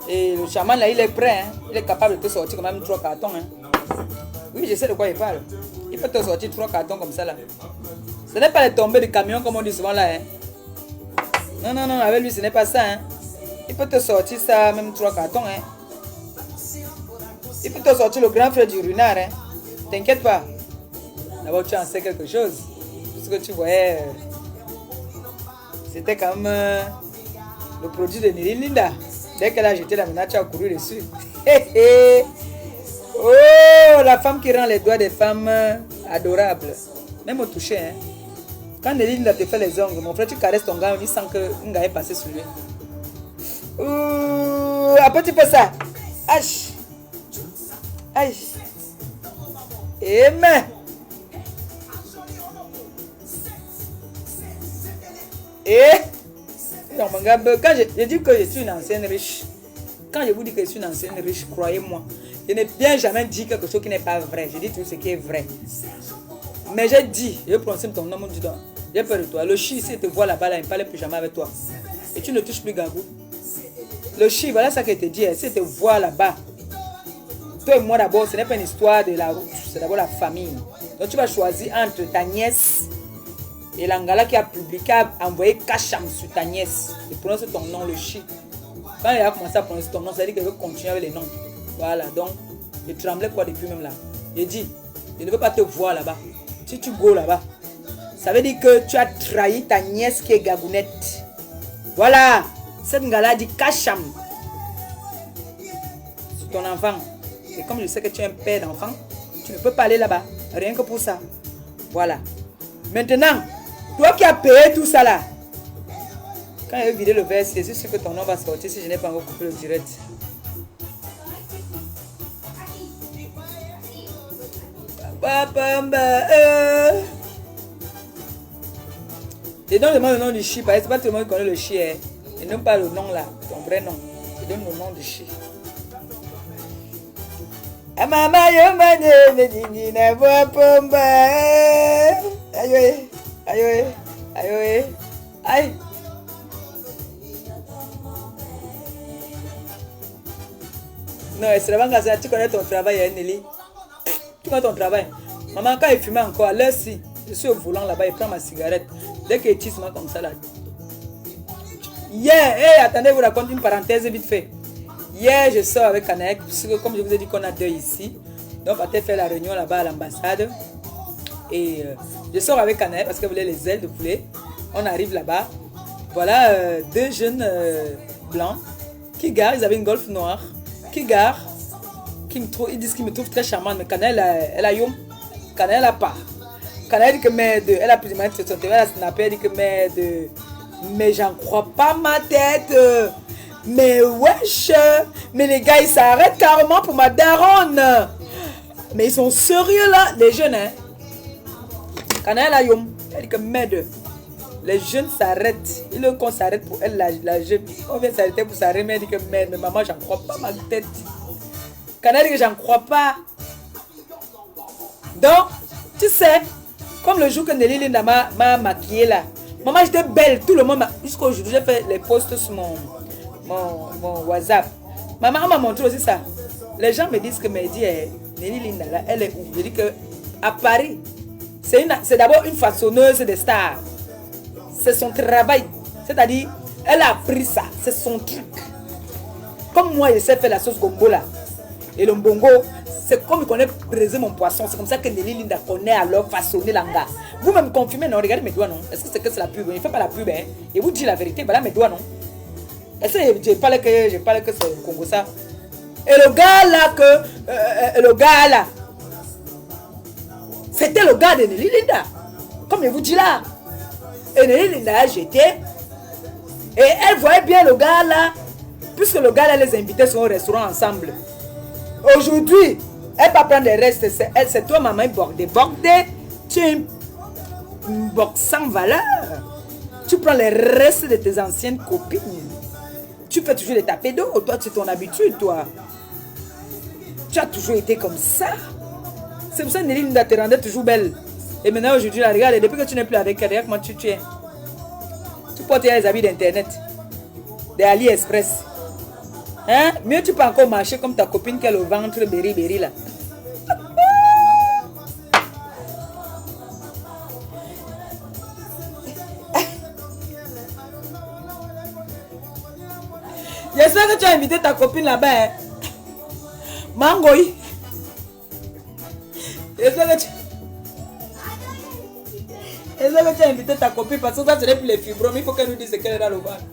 Et le chaman là, il est prêt. Hein. Il est capable de te sortir quand même 3 cartons. Hein. Oui, je sais de quoi il parle. Il peut te sortir 3 cartons comme ça là. Ce n'est pas les tombées de camion comme on dit souvent là. Hein. Non, non, non, avec lui ce n'est pas ça. Hein. Il peut te sortir ça, même 3 cartons. Hein. Il peut te sortir le grand frère du renard. Hein. T'inquiète pas. D'abord, tu en sais quelque chose. Ce que tu voyais, c'était quand même le produit de Nelly Linda. Dès qu'elle a jeté la menace, tu as couru dessus. Oh, la femme qui rend les doigts des femmes adorables. Même au toucher. Hein. Quand Nelly te fait les ongles, mon frère, tu caresses ton gars, il sent qu'un gars est passé sur lui. Après, tu fais ça. Aïe. Aïe. Amen. Et non, mon gars, quand je dis que je suis une ancienne riche, quand je vous dis que je suis une ancienne riche, croyez-moi, je n'ai bien jamais dit quelque chose qui n'est pas vrai. Je dis tout ce qui est vrai. Mais j'ai dit, je prononce ton nom, du doigt. J'ai peur de toi. Le chi, si tu te vois là-bas, là, il ne parle plus jamais avec toi. Et tu ne touches plus Gabou. Le chi, voilà ça que je te dis. Si tu te vois là-bas, toi et moi d'abord, ce n'est pas une histoire de la route, c'est d'abord la famille. Donc tu vas choisir entre ta nièce et l'Angala qui a publié, a envoyé Kacham sur ta nièce. Et prononce ton nom, le chi. Quand il a commencé à prononcer ton nom, ça veut dire qu'il veut continuer avec les noms. Voilà, donc, je tremblais quoi depuis même là. J'ai dit, je ne veux pas te voir là-bas. Si tu go là-bas, ça veut dire que tu as trahi ta nièce qui est Gabounette. Voilà, cette Ngala dit Kacham sur ton enfant. Et comme je sais que tu es un père d'enfant, tu ne peux pas aller là-bas. Rien que pour ça. Voilà. Maintenant, toi qui as payé tout ça là, quand je vais vider le verre, c'est sûr que ton nom va sortir si je n'ai pas encore coupé le direct. Et donc, demande le nom du chi, parce que c'est pas tout le monde qui connaît le chi. Hein. Et non pas le nom là, ton vrai nom. Et donne le nom du chi. Maman, yo mane, na voix pomba. Aïe, aïe, aïe, aïe. Non, c'est vraiment que ça, tu connais ton travail, Nelly. Tu connais ton travail. Maman, quand il fumait encore, là, si je suis au volant là-bas, il prend ma cigarette. Dès qu'il tisse moi comme ça là. Hier, hey, attendez, je vous raconte une parenthèse vite fait. Hier, je sors avec Canaek, parce que comme je vous ai dit qu'on a deux ici. Donc, on a fait la réunion là-bas à l'ambassade. Et je sors avec Canaek parce que vous voulez les ailes de poulet. On arrive là-bas. Voilà deux jeunes blancs qui garent, ils avaient une Golf noire. Qui garent, ils disent qu'ils me trouvent très charmante. Mais Canaek, elle a yom. Canaek, elle a pas. Canaek dit que merde, elle a plus de mal de son téléphone, elle a snappé, elle dit que merde. Mais j'en crois pas ma tête. Mais wesh, mais les gars ils s'arrêtent carrément pour ma daronne. Mais ils sont sérieux là, les jeunes hein. Quand elle a yom, elle dit que merde. Les jeunes s'arrêtent. Il veut qu'on s'arrête pour elle, la jeune. On vient s'arrêter pour s'arrêter, mais elle dit que merde, mais maman j'en crois pas ma tête. Quand elle dit que j'en crois pas. Donc, tu sais, comme le jour que Nelly Linda m'a maquillée là. Maman j'étais belle, tout le monde m'a. Jusqu'à aujourd'hui j'ai fait les posts sur mon WhatsApp. Maman m'a montré aussi ça. Les gens me disent que Mehdi Nelly Linda là, elle est où? Je dis que à Paris, c'est d'abord une façonneuse des stars. C'est son travail. C'est-à-dire, elle a appris ça. C'est son truc. Comme moi, je sais faire la sauce gombo là. Et le mbongo, c'est comme je connais briser mon poisson. C'est comme ça que Nelly Linda connaît alors façonner l'anga. Vous me confirmez, non? Regardez mes doigts, non? Est-ce que c'est la pub? Il ne fait pas la pub, hein? Et vous dites la vérité, voilà mes doigts, non? Est-ce que je parle que c'est le Congo ça? Et le gars là, c'était le gars de Nelly Linda. Comme je vous dis là. Et Nelly Linda a jeté. Et elle voyait bien le gars là. Puisque le gars là les invitait sur un restaurant ensemble. Aujourd'hui, elle va prendre les restes. C'est toi maman bordée. Tu es une box sans valeur. Tu prends les restes de tes anciennes copines. Tu fais toujours les tapés d'eau. Toi, c'est ton habitude, toi. Tu as toujours été comme ça. C'est pour ça que Nelly Linda te rendait toujours belle. Et maintenant, aujourd'hui, regarde, depuis que tu n'es plus avec elle, regarde comment tu es. Tu portes les habits d'internet. Des AliExpress. Hein? Mieux tu peux encore marcher comme ta copine qui a le ventre berry là. J'espère que tu as invité ta copine là-bas. Hein? Mangoï. J'espère que tu as invité ta copine parce que ça ce n'est plus les fibromes. Il faut qu'elle nous dise ce qu'elle est dans le ventre.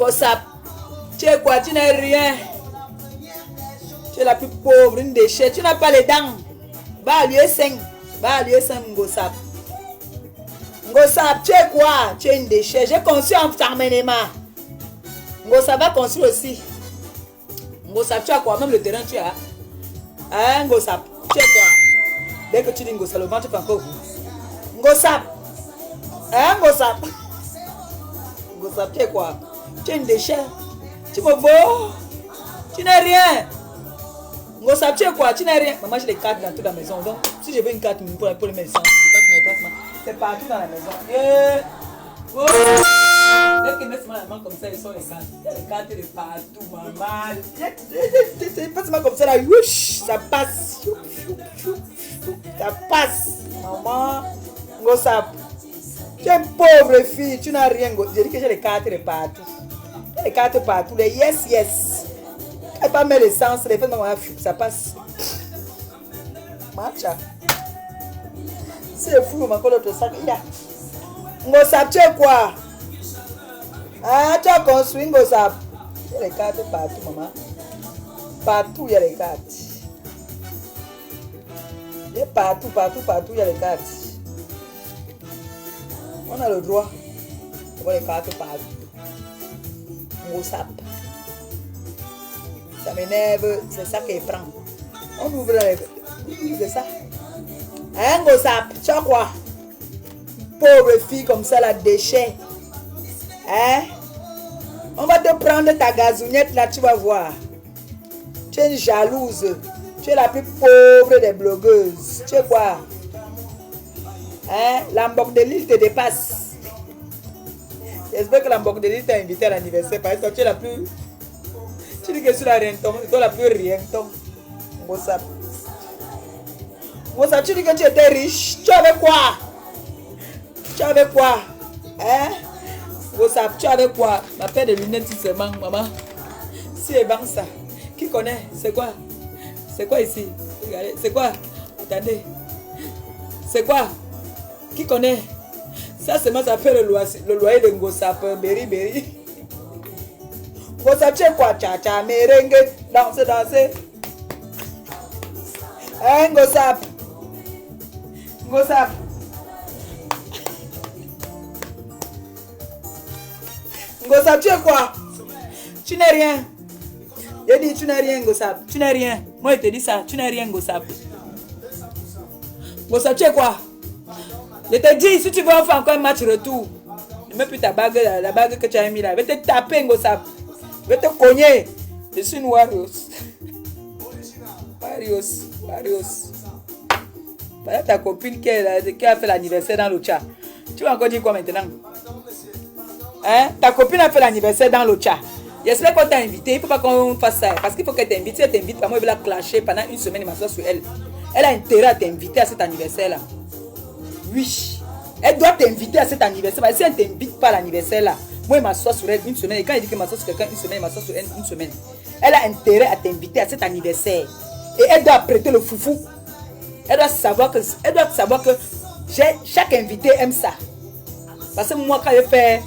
Gossap. Tu es quoi? Tu n'es rien. Tu es la plus pauvre, une déchet. Tu n'as pas les dents. Va à l'UE5. Va à l'UE5, Gossap. Gossap, tu es quoi? Tu es une déchet. J'ai conçu en Tarmenema. Gossap va construire aussi. Gossap, tu as quoi? Même le terrain, tu as. Hein, Gossap? Tu es quoi? Dès que tu dis Gossap, le ventre fait encore vous. Gossap. Hein, Gossap? Gossap, tu es quoi? Tu es une déchet. Tu me vaux. Tu n'es rien. Gossap, tu es quoi? Tu n'es rien. Maman, j'ai les cartes dans toute la maison. Donc, si je veux une carte pour les médecins, c'est partout dans la maison. Oh. Dès qu'ils mettent la main comme ça, ils sont les cartes. Il y a les cartes de partout, maman. C'est pas seulement comme ça, là. Ça passe. Ça passe. Maman. Gossap. Tu es une pauvre fille. Tu n'as rien. J'ai dit que j'ai les cartes de partout. Les cartes partout. Les yes, yes. Elle pas mettre l'essence. Les fait, ça passe. Matcha. C'est fou, ma colle de sac. Gossap, tu es quoi? Ah, tu as construit Gossap. Il y a les cartes partout, maman. Partout, il y a les cartes. Il y a partout, il y a les cartes. On a le droit de voir les cartes partout. Gossap. Ça m'énerve, c'est ça qu'elle prend. On ouvre les... Oui, c'est ça. Hein, Gossap, tu as quoi? Pauvre fille comme ça, la déchet. Hein? On va te prendre ta gazouillette là, tu vas voir. Tu es une jalouse. Tu es la plus pauvre des blogueuses. Tu es quoi? Hein? L'Ambok de Lille te dépasse. J'espère que l'Ambok de Lille t'a invité à l'anniversaire. Parce que tu es la plus... Tu dis que je suis la renton. Tu es la plus renton. Gossap. Gossap, tu dis que tu étais riche. Tu avais quoi? Tu avais quoi? Hein? Gossap, tu avais quoi? Ma paire de lunettes, si c'est manque, maman. Si elle banque ça. Qui connaît? C'est quoi? C'est quoi ici? Regardez. C'est quoi? Attendez. C'est quoi? Qui connaît? Ça, c'est moi, ça fait le loyer de Gossap. Berry. Gossap, tu es quoi? Cha-cha, merengue. Danser. Hein, Gossap? Gossap. Gossap, tu es quoi? Tu n'es rien. Je dis, tu n'es rien, Gossap. Tu n'es rien. Moi, je te dis ça. Tu n'es rien, Gossap. Gossap, tu es quoi? Je te dis, si tu veux faire encore un match retour, ne mets plus ta bague, la bague que tu as mis là. Je vais te taper, Gossap. Je vais te cogner. Je suis une Warriors. Voilà ta copine qui a fait l'anniversaire dans le chat. Tu vas encore dire quoi maintenant? Hein? Ta copine a fait l'anniversaire dans le chat. J'espère qu'on t'a invité. Il ne faut pas qu'on fasse ça. Parce qu'il faut qu'elle t'invite. Si elle t'invite, moi, je vais la clasher pendant une semaine. Il m'assoit sur elle. Elle a intérêt à t'inviter à cet anniversaire-là. Oui. Elle doit t'inviter à cet anniversaire. Parce que si elle ne t'invite pas à l'anniversaire-là, moi, je m'assois sur elle une semaine. Et quand il dit qu'il m'assoit sur quelqu'un une semaine, il m'assoit sur elle une semaine. Elle a intérêt à t'inviter à cet anniversaire. Et elle doit prêter le foufou. Elle doit savoir que chaque invité aime ça. Parce que moi, quand je fais...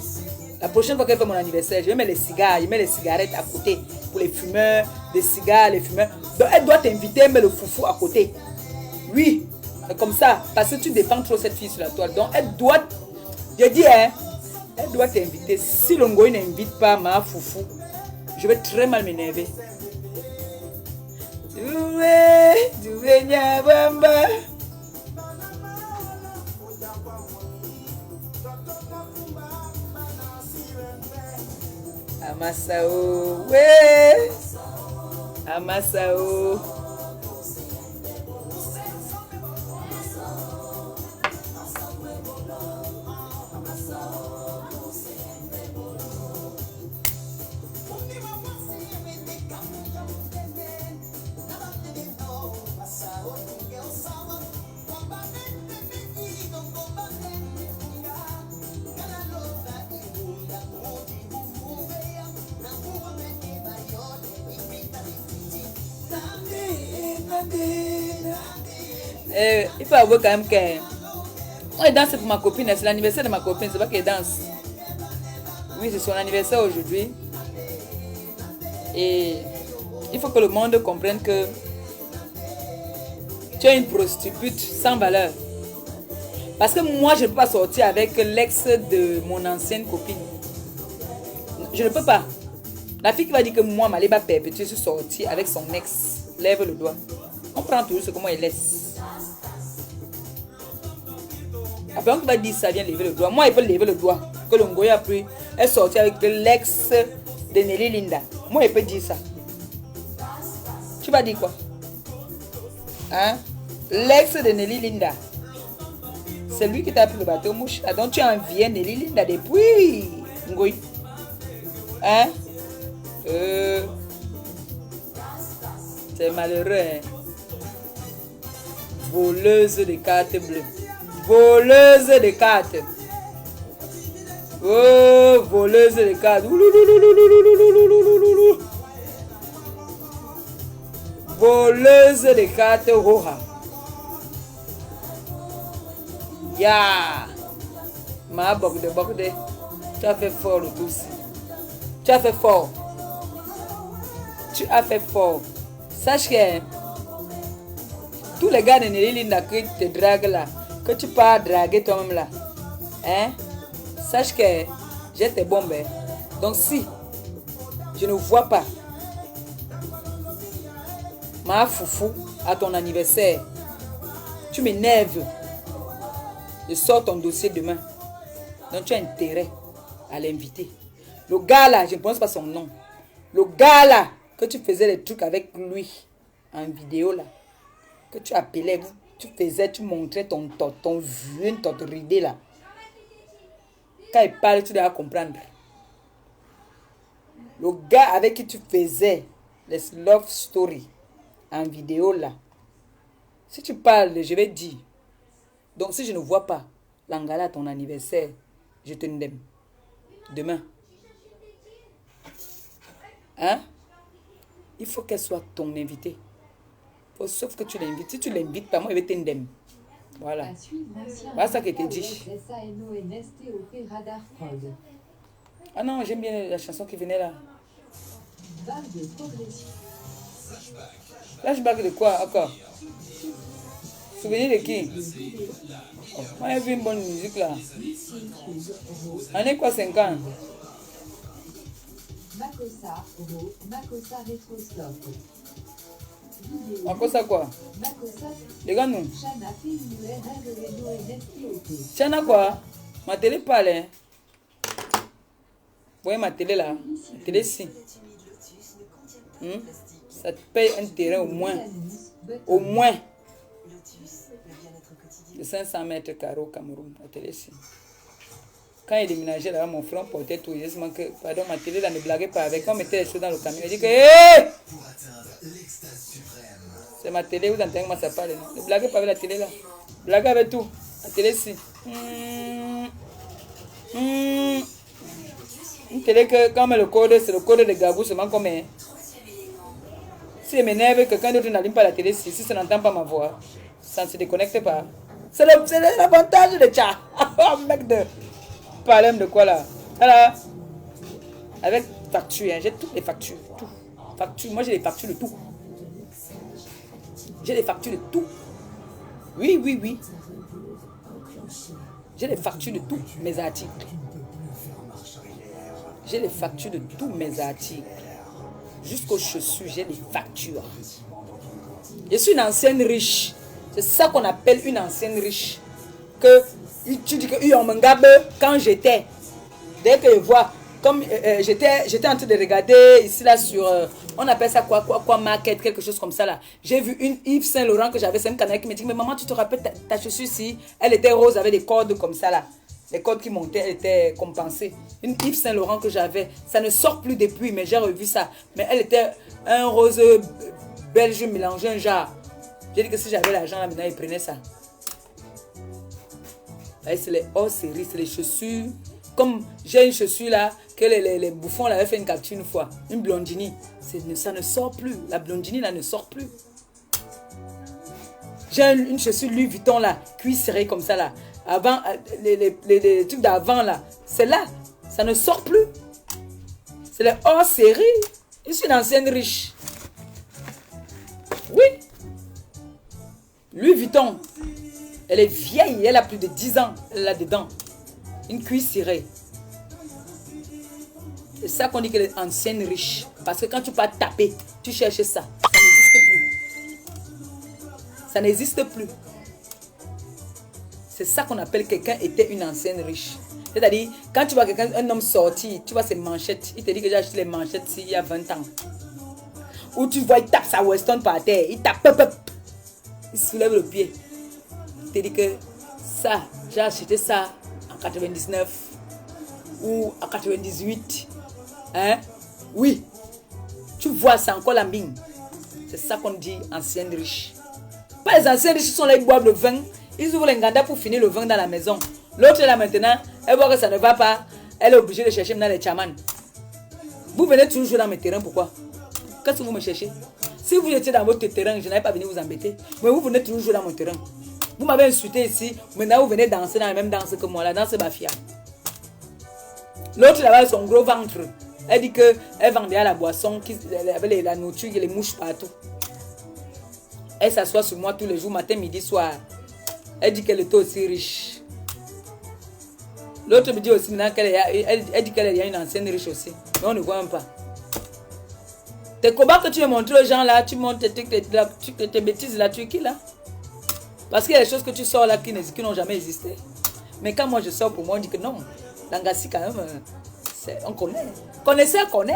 La prochaine fois qu'elle fait mon anniversaire, je vais mettre les cigares, je mets les cigarettes à côté pour les fumeurs, les cigares, les fumeurs. Donc elle doit t'inviter, elle met le foufou à côté. Oui, comme ça, parce que tu défends trop cette fille sur la toile. Donc elle doit, je dis, hein, elle doit t'inviter. Si le ngoï n'invite pas ma foufou, je vais très mal m'énerver. Amasao, ouais. Amasao. Il faut avouer quand même que moi je danse pour ma copine, c'est l'anniversaire de ma copine, c'est pas qu'elle danse. Oui, c'est son anniversaire aujourd'hui. Et il faut que le monde comprenne que tu es une prostituée sans valeur. Parce que moi, je ne peux pas sortir avec l'ex de mon ancienne copine. Je ne peux pas. La fille qui va dire que moi, ma liba perpétuée, je suis sortie avec son ex, lève le doigt. On prend toujours ce que moi, elle laisse. Après, on va dire ça, vient lever le doigt. Moi, il peut lever le doigt. Que le Ngoya a pris, est sorti avec l'ex de Nelly Linda. Moi, il peut dire ça. Tu vas dire quoi? Hein? L'ex de Nelly Linda. C'est lui qui t'a pris le bateau mouche. Donc, tu as envié Nelly Linda depuis. Ngoy. Hein? C'est malheureux, hein? Voleuse de cartes bleues. Voleuse de cartes. Oh, voleuse de cartes. Voleuse de cartes roja. Ya. Ma bokde. Tu as fait fort le tout. Tu as fait fort. Tu as fait fort. Sache que tous les gars de Nelly Linda qui te draguent là, que tu pars draguer toi-même là, hein? Sache que j'ai tes bombes. Hein? Donc si je ne vois pas ma foufou à ton anniversaire, tu m'énerves. Je sors ton dossier demain. Donc tu as intérêt à l'inviter. Le gars là, je ne prononce pas son nom. Le gars là, que tu faisais les trucs avec lui en vidéo là, que tu appelais, tu faisais, tu montrais ton vieux, ton ridé là. Quand il parle, tu dois comprendre. Le gars avec qui tu faisais les love story en vidéo là, si tu parles, je vais dire. Donc si je ne vois pas l'angala à ton anniversaire, je te n'aime. Demain. Hein? Il faut qu'elle soit ton invitée. Sauf que tu l'invites. Si tu l'invites pas, moi, je vais t'indemner. Voilà. Voilà ça que je t'ai dit. Ah non, j'aime bien la chanson qui venait là. Flashback de quoi encore? Souvenir de qui? Oh, moi, j'ai vu une bonne musique là. On est quoi, 5 ans? Makossa Retrosoft. Makossa quoi? Les gars, nous. Chana quoi? Ma télé parle. Hein? Vous voyez ma télé là? Ma télé si. Ça te paye un terrain au moins. Au moins. De 500 mètres carrés au Cameroun. La télé si. Quand il déménageait là, mon frère portait tout. J'ai dit que, pardon, ma télé là ne blaguait pas avec. Quand on mettait les choses dans le camion, il dit que, hé! C'est ma télé, vous entendez comment ça parle, non? Ne blaguez pas avec la télé là. Blaguez avec tout. La télé si. Une télé que, quand on met le code, c'est le code de Gabou seulement comme un. Si je m'énerve, que quand d'autres n'allument pas la télé, si ça n'entend pas ma voix, ça ne se déconnecte pas. C'est l'avantage de ça. Oh, mec de. Parlez de quoi là? Voilà. Avec facture, hein. J'ai toutes les factures. Tout. Facture. Moi j'ai les factures de tout. J'ai les factures de tout. Oui. J'ai les factures de tous mes articles. J'ai les factures de tous mes articles. Jusqu'aux chaussures, j'ai les factures. Je suis une ancienne riche. C'est ça qu'on appelle une ancienne riche. Que tu dis que Mangabe, quand j'étais, dès que je vois, comme j'étais en train de regarder ici là sur, on appelle ça quoi market, quelque chose comme ça là. J'ai vu une Yves Saint Laurent que j'avais, c'est un canal qui me dit, mais maman, tu te rappelles ta chaussure ici, elle était rose avec des cordes comme ça là. Les cordes qui montaient, elle était compensée. Une Yves Saint Laurent que j'avais, ça ne sort plus depuis, mais j'ai revu ça. Mais elle était un rose belge mélangé un genre. J'ai dit que si j'avais l'argent là, maintenant, il prenait ça. C'est les hors série, c'est les chaussures. Comme j'ai une chaussure là, que les bouffons l'avaient fait une capture une fois. Une blondini. Ça ne sort plus. La blondini là ne sort plus. J'ai une chaussure Louis Vuitton là, cuisse serrée comme ça là. Avant, les trucs d'avant là, c'est là. Ça ne sort plus. C'est les hors série. Je suis une ancienne riche. Oui. Louis Vuitton. Elle est vieille, elle a plus de 10 ans. Elle est là-dedans. Une cuisse cirée. C'est ça qu'on dit qu'elle est ancienne riche. Parce que quand tu vas taper, tu cherches ça. Ça n'existe plus. Ça n'existe plus. C'est ça qu'on appelle quelqu'un était une ancienne riche. C'est-à-dire, quand tu vois quelqu'un, un homme sorti, tu vois ses manchettes. Il te dit que j'ai acheté les manchettes il y a 20 ans. Ou tu vois, il tape sa Weston par terre. Il tape, pop, pop. Il soulève le pied. Il te dit que ça, j'ai acheté ça en 99 ou en 98. Hein? Oui. Tu vois, c'est encore la mine. C'est ça qu'on dit ancienne riche. Pas les anciens riches qui sont là, ils boivent le vin. Ils ouvrent les ganda pour finir le vin dans la maison. L'autre là maintenant, elle voit que ça ne va pas. Elle est obligée de chercher maintenant les chamans. Vous venez toujours jouer dans mes terrains, pourquoi? Qu'est-ce que vous me cherchez? Si vous étiez dans votre terrain, je n'avais pas venu vous embêter. Mais vous venez toujours jouer dans mon terrain. Vous m'avez insulté ici. Maintenant, vous venez danser dans la même danse que moi. La danse Bafia. L'autre là-bas, son gros ventre. Elle dit qu'elle vendait à la boisson, avec la nourriture et les mouches partout. Elle s'assoit sur moi tous les jours, matin, midi, soir. Elle dit qu'elle était aussi riche. L'autre me dit aussi maintenant elle dit qu'elle est une ancienne riche aussi. Mais on ne voit même pas. Tes combats que tu veux montrer aux gens là, tu montres tes bêtises là, tu es qui là? Parce qu'il y a des choses que tu sors là qui n'ont jamais existé. Mais quand moi je sors pour moi, on dit que non. Langassi quand même, on connaît. Connaisseur connaît.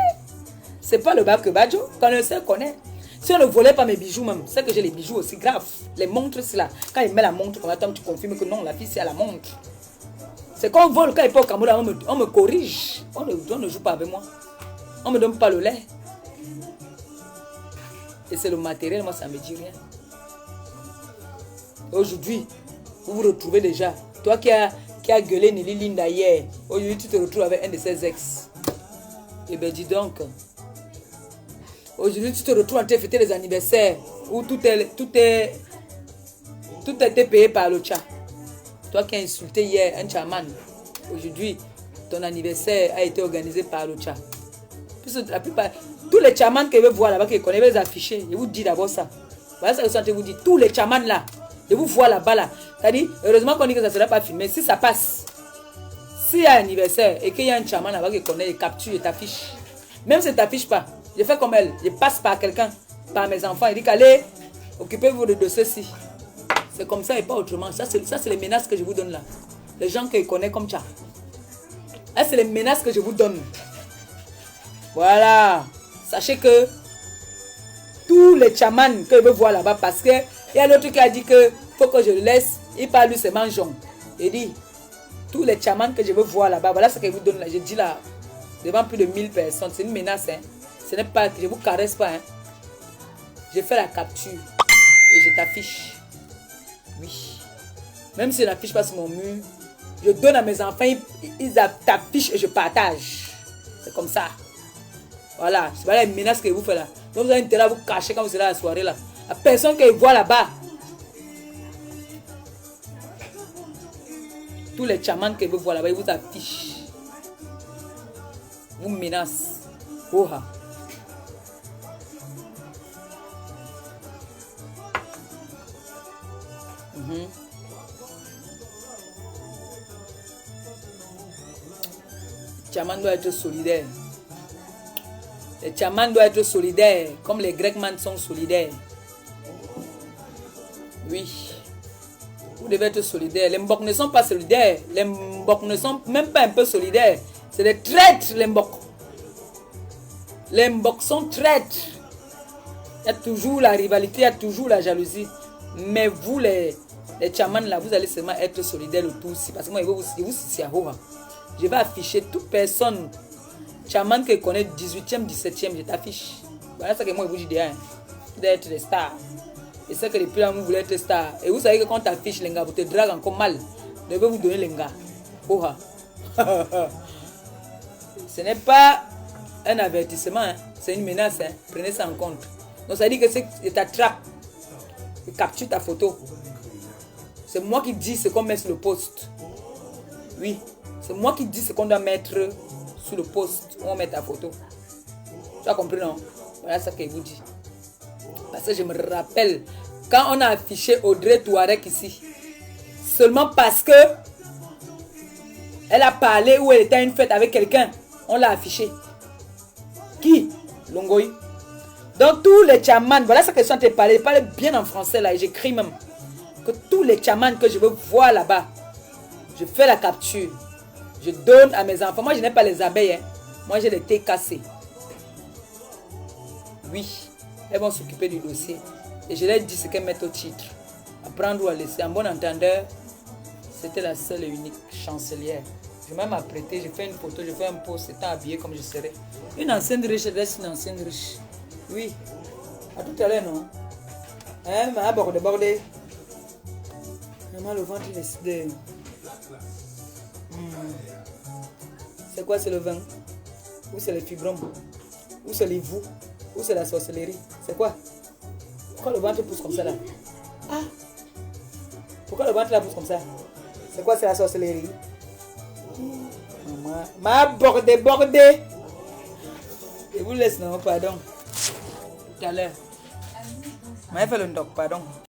C'est pas le bac que Badjo. Connaisseur connaît. Si on ne volait pas mes bijoux même, c'est que j'ai les bijoux aussi graves. Les montres, c'est là. Quand il met la montre, tu confirmes que non, la fille c'est à la montre. C'est qu'on vole, quand il est pas au Cameroun, on me corrige. On ne joue pas avec moi. On ne me donne pas le lait. Et c'est le matériel, moi ça ne me dit rien. Aujourd'hui, vous vous retrouvez déjà. Toi qui as gueulé Nelly Linda hier, aujourd'hui tu te retrouves avec un de ses ex. Eh bien dis donc. Aujourd'hui tu te retrouves en train de fêter les anniversaires où tout a été payé par le chat. Toi qui as insulté hier un chaman, aujourd'hui ton anniversaire a été organisé par le chat. Puisque la plupart, tous les chamans que vous voyez là-bas, qui connaissent les afficher, je vous dis d'abord ça. Voilà ce que je vous dis. Tous les chamans là, je vous vois là-bas là. C'est-à-dire, heureusement qu'on dit que ça ne sera pas filmé. Si ça passe, s'il y a un anniversaire et qu'il y a un chaman là-bas qui connaît, il capture et t'affiche. Même si tu ne t'affiches pas, je fais comme elle. Je passe par quelqu'un, par mes enfants. Il dit qu'allez, occupez-vous de ceci. C'est comme ça et pas autrement. Ça, c'est les menaces que je vous donne là. Les gens que je connais comme ça. Là, c'est les menaces que je vous donne. Voilà. Sachez que tous les chamans que je veux voir là-bas, parce qu'il y a l'autre qui a dit que faut que je le laisse. Il parle de ses mangeons. Il dit, tous les chamans que je veux voir là-bas, voilà ce que je vous donne là. Je dis là, devant plus de 1000 personnes. C'est une menace. Hein. Ce n'est pas que je ne vous caresse pas. Hein. Je fais la capture et je t'affiche. Oui. Même si je n'affiche pas sur mon mur, je donne à mes enfants, ils t'affichent et je partage. C'est comme ça. Voilà, c'est pas la menace que vous faites là. Donc vous avez intérêt à vous cacher quand vous serez à la soirée là. La personne qui voit là-bas. Tous les chamans que vous voyez là-bas, ils vous affichent. Vous menacent. Oha. Le chaman doit être solidaire. Les chamans doivent être solidaires, comme les Grecs-man sont solidaires. Oui. Vous devez être solidaires. Les Mbok ne sont pas solidaires. Les Mbok ne sont même pas un peu solidaires. C'est des traîtres, les Mbok. Les Mbok sont traîtres. Il y a toujours la rivalité, il y a toujours la jalousie. Mais vous, les chamans, là, vous allez seulement être solidaires le tout aussi. Parce que moi, je vais afficher toute personne. Chaman que connaît 18e, 17e, je t'affiche. Voilà ce que moi je vous dis déjà. Vous devez être des stars. Et c'est que depuis là, vous voulez être stars. Et vous savez que quand tu affiches les gars, vous te dragues encore mal. Je vais vous donner les gars. Oha. Ce n'est pas un avertissement, hein. C'est une menace. Hein. Prenez ça en compte. Donc ça dit que je t'attrape. Je capture ta photo. C'est moi qui dis ce qu'on met sur le post. Oui. C'est moi qui dis ce qu'on doit mettre sur le post où on met ta photo. Tu as compris, non? Voilà ce qu'elle vous dit. Parce que je me rappelle, quand on a affiché Audrey Touareg ici, seulement parce que elle a parlé ou elle était à une fête avec quelqu'un, on l'a affiché. Qui? Longoy. Donc tous les chamans, voilà ce que je suis en train de parler. Je parle bien en français là et j'écris même. Que tous les chamans que je veux voir là-bas, je fais la capture. Je donne à mes enfants. Moi je n'ai pas les abeilles. Hein. Moi j'ai les TKC. Oui, elles vont s'occuper du dossier. Et je leur dis ce qu'elles mettent au titre. À prendre ou à laisser. En bon entendeur, c'était la seule et unique chancelière. Je vais m'apprêter, je fais une photo, je fais un post, étant habillée comme je serai. Une ancienne riche reste une ancienne riche. Oui. À tout à l'heure, non? Hein, m'a bordé. Maman, le ventre, il est de... C'est quoi, c'est le vin? Ou c'est les fibromes? Ou c'est les vous? Ou c'est la sorcellerie? C'est quoi? Pourquoi le ventre pousse comme ça là? Ah! Pourquoi le ventre là pousse comme ça? C'est quoi, c'est la sorcellerie? Maman, m'a bordé. Je vous laisse, non, pardon. Tout à l'heure. M'a fait le doc, pardon.